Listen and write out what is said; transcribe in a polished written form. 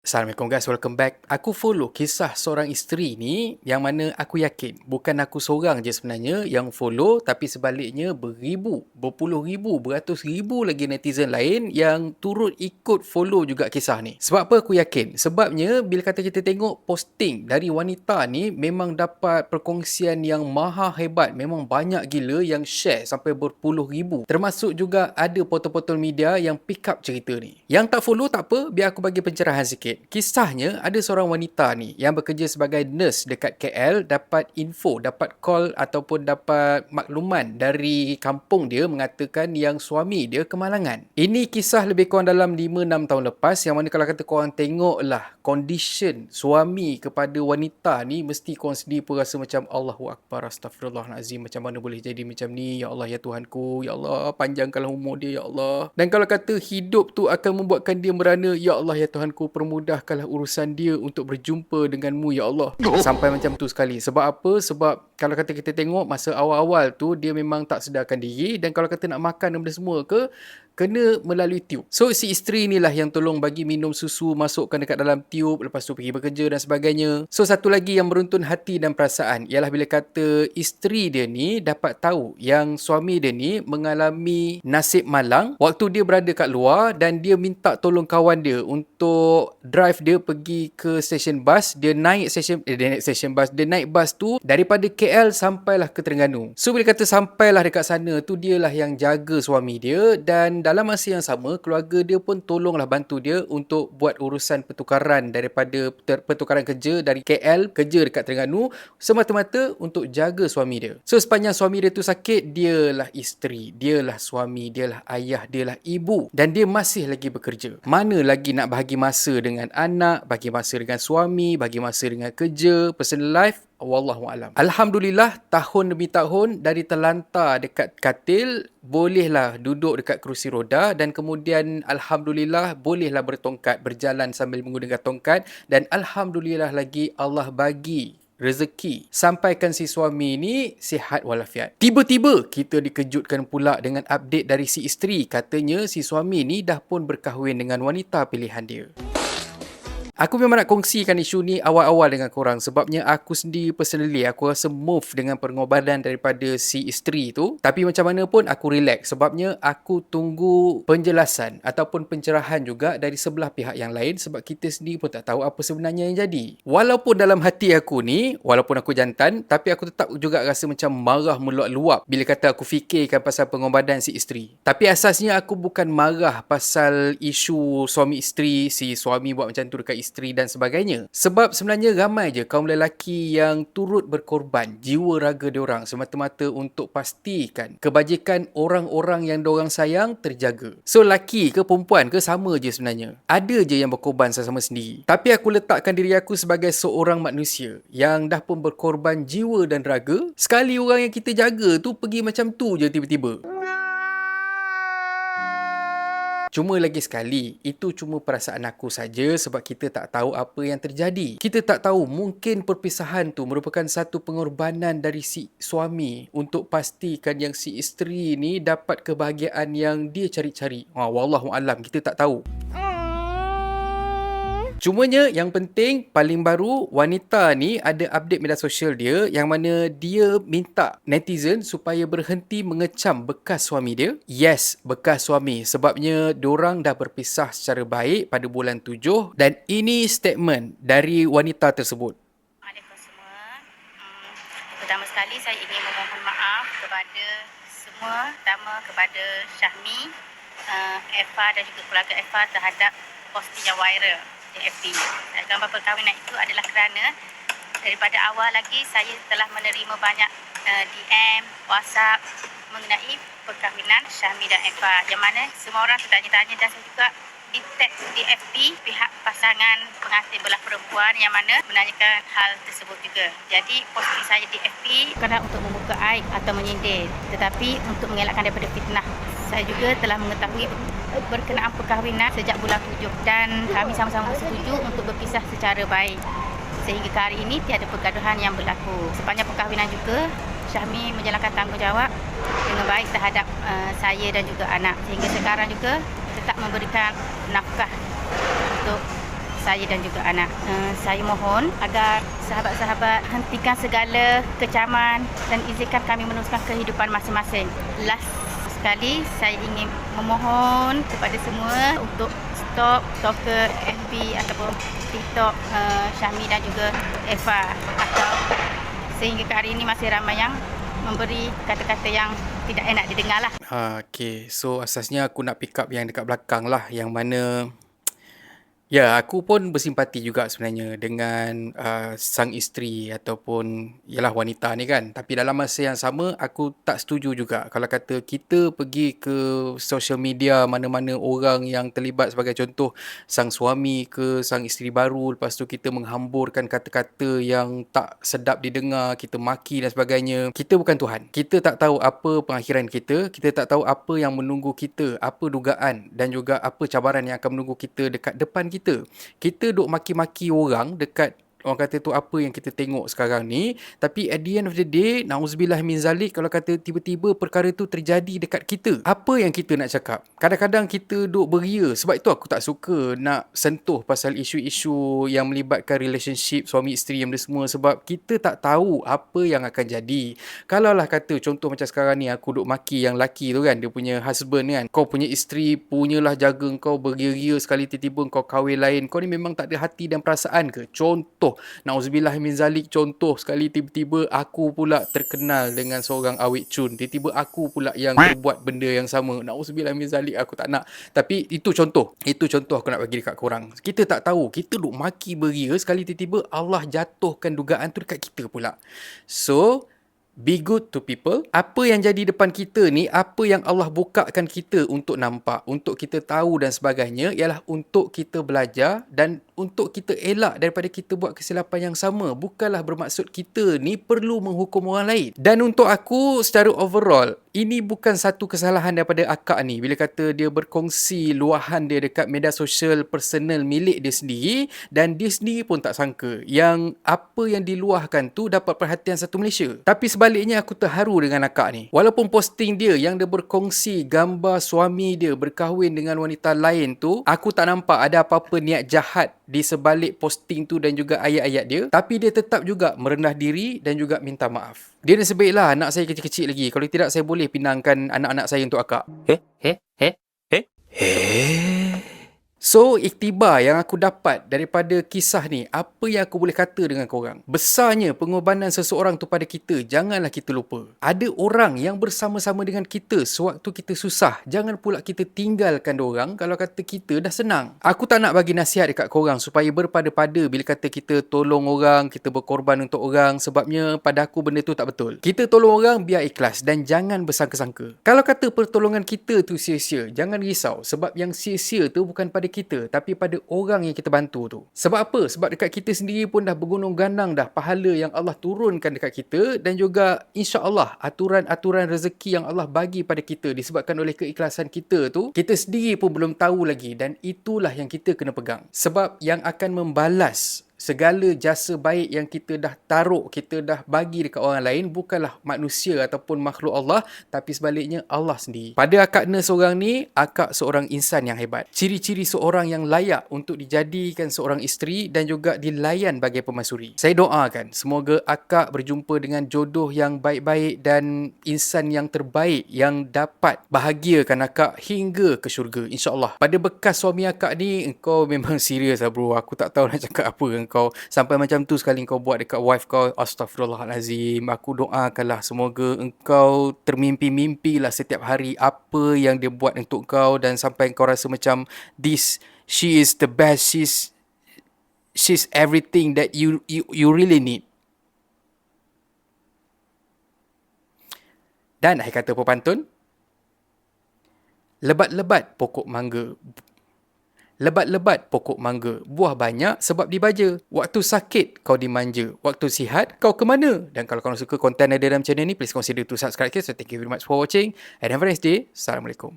Assalamualaikum guys, welcome back. Aku follow kisah seorang isteri ni yang mana aku yakin bukan aku seorang je sebenarnya yang follow, tapi sebaliknya beribu, berpuluh ribu, beratus ribu lagi netizen lain yang turut ikut follow juga kisah ni. Sebab apa aku yakin? Sebabnya bila kata kita tengok posting dari wanita ni memang dapat perkongsian yang maha hebat, memang banyak gila yang share sampai berpuluh ribu. Termasuk juga ada portal-portal media yang pick up cerita ni. Yang tak follow tak apa, biar aku bagi pencerahan sikit. Kisahnya ada seorang wanita ni yang bekerja sebagai nurse dekat KL dapat info, dapat call ataupun dapat makluman dari kampung dia mengatakan yang suami dia kemalangan. Ini kisah lebih kurang dalam 5-6 tahun lepas yang mana kalau kata korang tengok lah condition suami kepada wanita ni mesti korang sendiri pun rasa macam Allahu Akbar, Astaghfirullahalazim, macam mana boleh jadi macam ni, ya Allah ya Tuhanku, ya Allah panjangkanlah umur dia ya Allah. Dan kalau kata hidup tu akan membuatkan dia merana, ya Allah ya Tuhanku permudahkanlah urusan dia untuk berjumpa denganmu ya Allah. Sampai macam tu sekali. Sebab apa? Sebab kalau kata kita tengok masa awal-awal tu dia memang tak sedarkan diri, dan kalau kata nak makan benda semua ke kena melalui tiub. So si isteri inilah yang tolong bagi minum susu, masukkan dekat dalam tiub, lepas tu pergi bekerja dan sebagainya. So satu lagi yang beruntun hati dan perasaan ialah bila kata isteri dia ni dapat tahu yang suami dia ni mengalami nasib malang waktu dia berada kat luar, dan dia minta tolong kawan dia untuk drive dia pergi ke stesen bas. Dia naik bas tu daripada KL sampailah ke Terengganu. So bila kata sampailah dekat sana tu, dialah yang jaga suami dia, dan dalam masa yang sama keluarga dia pun tolonglah bantu dia untuk buat urusan pertukaran daripada pertukaran kerja dari KL kerja dekat Terengganu, semata-mata untuk jaga suami dia. So sepanjang suami dia tu sakit, dialah isteri, dialah suami, dialah ayah, dialah ibu, dan dia masih lagi bekerja. Mana lagi nak bahagi masa dengan anak, bagi masa dengan suami, bagi masa dengan kerja, personal life. Wallahualam. Alhamdulillah, tahun demi tahun dari terlantar dekat katil bolehlah duduk dekat kerusi roda, dan kemudian alhamdulillah bolehlah bertongkat, berjalan sambil menggunakan tongkat, dan alhamdulillah lagi Allah bagi rezeki sampaikan si suami ni sihat walafiat. Tiba-tiba kita dikejutkan pula dengan update dari si isteri, katanya si suami ni dah pun berkahwin dengan wanita pilihan dia. Aku memang nak kongsikan isu ni awal-awal dengan korang, sebabnya aku sendiri personally aku rasa move dengan pengorbanan daripada si isteri tu. Tapi macam mana pun aku relax, sebabnya aku tunggu penjelasan ataupun pencerahan juga dari sebelah pihak yang lain, sebab kita sendiri pun tak tahu apa sebenarnya yang jadi. Walaupun dalam hati aku ni, walaupun aku jantan, tapi aku tetap juga rasa macam marah meluap-luap bila kata aku fikirkan pasal pengorbanan si isteri. Tapi asasnya aku bukan marah pasal isu suami isteri, si suami buat macam tu dekat isteri dan sebagainya. Sebab sebenarnya ramai je kaum lelaki yang turut berkorban jiwa raga diorang semata-mata untuk pastikan kebajikan orang-orang yang diorang sayang terjaga. So lelaki ke perempuan ke sama je sebenarnya. Ada je yang berkorban sama-sama sendiri. Tapi aku letakkan diri aku sebagai seorang manusia yang dah pun berkorban jiwa dan raga. Sekali orang yang kita jaga tu pergi macam tu je tiba-tiba. Cuma lagi sekali, itu cuma perasaan aku saja, sebab kita tak tahu apa yang terjadi. Kita tak tahu, mungkin perpisahan tu merupakan satu pengorbanan dari si suami untuk pastikan yang si isteri ni dapat kebahagiaan yang dia cari-cari. Wallahualam, kita tak tahu. Cumanya yang penting paling baru wanita ni ada update media sosial dia yang mana dia minta netizen supaya berhenti mengecam bekas suami dia. Yes, bekas suami, sebabnya diorang dah berpisah secara baik pada bulan 7, dan ini statement dari wanita tersebut. Assalamualaikum semua. Pertama sekali saya ingin memohon maaf kepada semua, terutama kepada Syahmi, Eva dan juga keluarga Eva terhadap posting yang viral di FB. Gambar perkahwinan itu adalah kerana daripada awal lagi saya telah menerima banyak DM, WhatsApp mengenai perkahwinan Syahmi dan Eva, yang mana semua orang bertanya-tanya, dan saya juga di tag di FB pihak pasangan pengantin belah perempuan yang mana menanyakan hal tersebut juga. Jadi posting saya di FB bukanlah untuk membuka aib atau menyindir, tetapi untuk mengelakkan daripada fitnah. Saya juga telah mengetahui berkenaan perkahwinan sejak bulan 7, dan kami sama-sama bersetuju untuk berpisah secara baik. Sehingga ke hari ini tiada pergaduhan yang berlaku. Sepanjang perkahwinan juga Syahmi menjalankan tanggungjawab dengan baik terhadap saya dan juga anak. Sehingga sekarang juga tetap memberikan nafkah untuk saya dan juga anak. Saya mohon agar sahabat-sahabat hentikan segala kecaman dan izinkan kami meneruskan kehidupan masing-masing. Last sekali, saya ingin memohon kepada semua untuk stop stalker FB ataupun TikTok Syahmi dan juga Eva, atau sehingga ke hari ini masih ramai yang memberi kata-kata yang tidak enak didengar lah. Okay, so asasnya aku nak pick up yang dekat belakang lah, yang mana ya, aku pun bersimpati juga sebenarnya dengan sang isteri ataupun ialah wanita ni kan. Tapi dalam masa yang sama, aku tak setuju juga kalau kata kita pergi ke social media mana-mana orang yang terlibat, sebagai contoh sang suami ke sang isteri baru, lepas tu kita menghamburkan kata-kata yang tak sedap didengar, kita maki dan sebagainya. Kita bukan Tuhan. Kita tak tahu apa pengakhiran kita, kita tak tahu apa yang menunggu kita, apa dugaan dan juga apa cabaran yang akan menunggu kita dekat depan kita. Kita duk maki-maki orang dekat, orang kata tu apa yang kita tengok sekarang ni, tapi at the end of the day, na'uzubillah min zalik, kalau kata tiba-tiba perkara tu terjadi dekat kita, apa yang kita nak cakap? Kadang-kadang kita duk beria. Sebab itu aku tak suka nak sentuh pasal isu-isu yang melibatkan relationship suami isteri yang benda semua, sebab kita tak tahu apa yang akan jadi. Kalaulah kata contoh macam sekarang ni, aku duk maki yang laki tu kan, dia punya husband kan, kau punya isteri punyalah jaga kau beria-ria, sekali tiba-tiba kau kahwin lain, kau ni memang tak ada hati dan perasaan ke? Contoh, na'uzubillah min zalik, contoh sekali tiba-tiba aku pula terkenal dengan seorang awet cun, tiba-tiba aku pula yang terbuat benda yang sama, na'uzubillah min zalik, aku tak nak. Tapi itu contoh aku nak bagi dekat korang. Kita tak tahu, kita duk maki beria, sekali tiba-tiba Allah jatuhkan dugaan tu dekat kita pula. So be good to people. Apa yang jadi depan kita ni, apa yang Allah bukakan kita untuk nampak, untuk kita tahu dan sebagainya, ialah untuk kita belajar dan untuk kita elak daripada kita buat kesilapan yang sama. Bukanlah bermaksud kita ni perlu menghukum orang lain. Dan untuk aku, secara overall, ini bukan satu kesalahan daripada akak ni bila kata dia berkongsi luahan dia dekat media sosial personal milik dia sendiri, dan dia sendiri pun tak sangka yang apa yang diluahkan tu dapat perhatian satu Malaysia. Tapi sebaliknya, aku terharu dengan akak ni. Walaupun posting dia yang dia berkongsi gambar suami dia berkahwin dengan wanita lain tu, aku tak nampak ada apa-apa niat jahat di sebalik posting tu dan juga ayat-ayat dia, tapi dia tetap juga merendah diri dan juga minta maaf. Dia nasib baiklah anak saya kecil-kecil lagi. Kalau tidak, saya boleh pinangkan anak-anak saya untuk akak. So, iktibar yang aku dapat daripada kisah ni, apa yang aku boleh kata dengan korang? Besarnya pengorbanan seseorang tu pada kita, janganlah kita lupa. Ada orang yang bersama-sama dengan kita sewaktu kita susah. Jangan pula kita tinggalkan orang kalau kata kita dah senang. Aku tak nak bagi nasihat dekat korang supaya berpada-pada bila kata kita tolong orang, kita berkorban untuk orang, sebabnya pada aku benda tu tak betul. Kita tolong orang biar ikhlas dan jangan bersangka-sangka. Kalau kata pertolongan kita tu sia-sia, jangan risau, sebab yang sia-sia tu bukan pada kita, tapi pada orang yang kita bantu tu. Sebab apa? Sebab dekat kita sendiri pun dah bergunung-ganang dah pahala yang Allah turunkan dekat kita, dan juga insya-Allah aturan-aturan rezeki yang Allah bagi pada kita disebabkan oleh keikhlasan kita tu, kita sendiri pun belum tahu lagi, dan itulah yang kita kena pegang. Sebab yang akan membalas segala jasa baik yang kita dah taruh, kita dah bagi dekat orang lain, bukanlah manusia ataupun makhluk Allah, tapi sebaliknya Allah sendiri. Pada akak Ne seorang ni, akak seorang insan yang hebat. Ciri-ciri seorang yang layak untuk dijadikan seorang isteri dan juga dilayan bagai permaisuri. Saya doakan semoga akak berjumpa dengan jodoh yang baik-baik dan insan yang terbaik yang dapat bahagiakan akak hingga ke syurga, insya-Allah. Pada bekas suami akak ni, engkau memang serius lah bro. Aku tak tahu nak cakap apa dengan kau. Sampai macam tu sekali kau buat dekat wife kau. Astaghfirullahalazim. Aku doakanlah semoga engkau termimpi-mimpi lah setiap hari apa yang dia buat untuk kau, dan sampai kau rasa macam she is the best, she's everything that you really need. Dan akhir kata pepantun, lebat-lebat pokok mangga, buah banyak sebab dibaja. Waktu sakit kau dimanja, waktu sihat kau ke mana? Dan kalau korang suka konten ada dalam channel ni, please consider to subscribe. So thank you very much for watching and have a nice day. Assalamualaikum.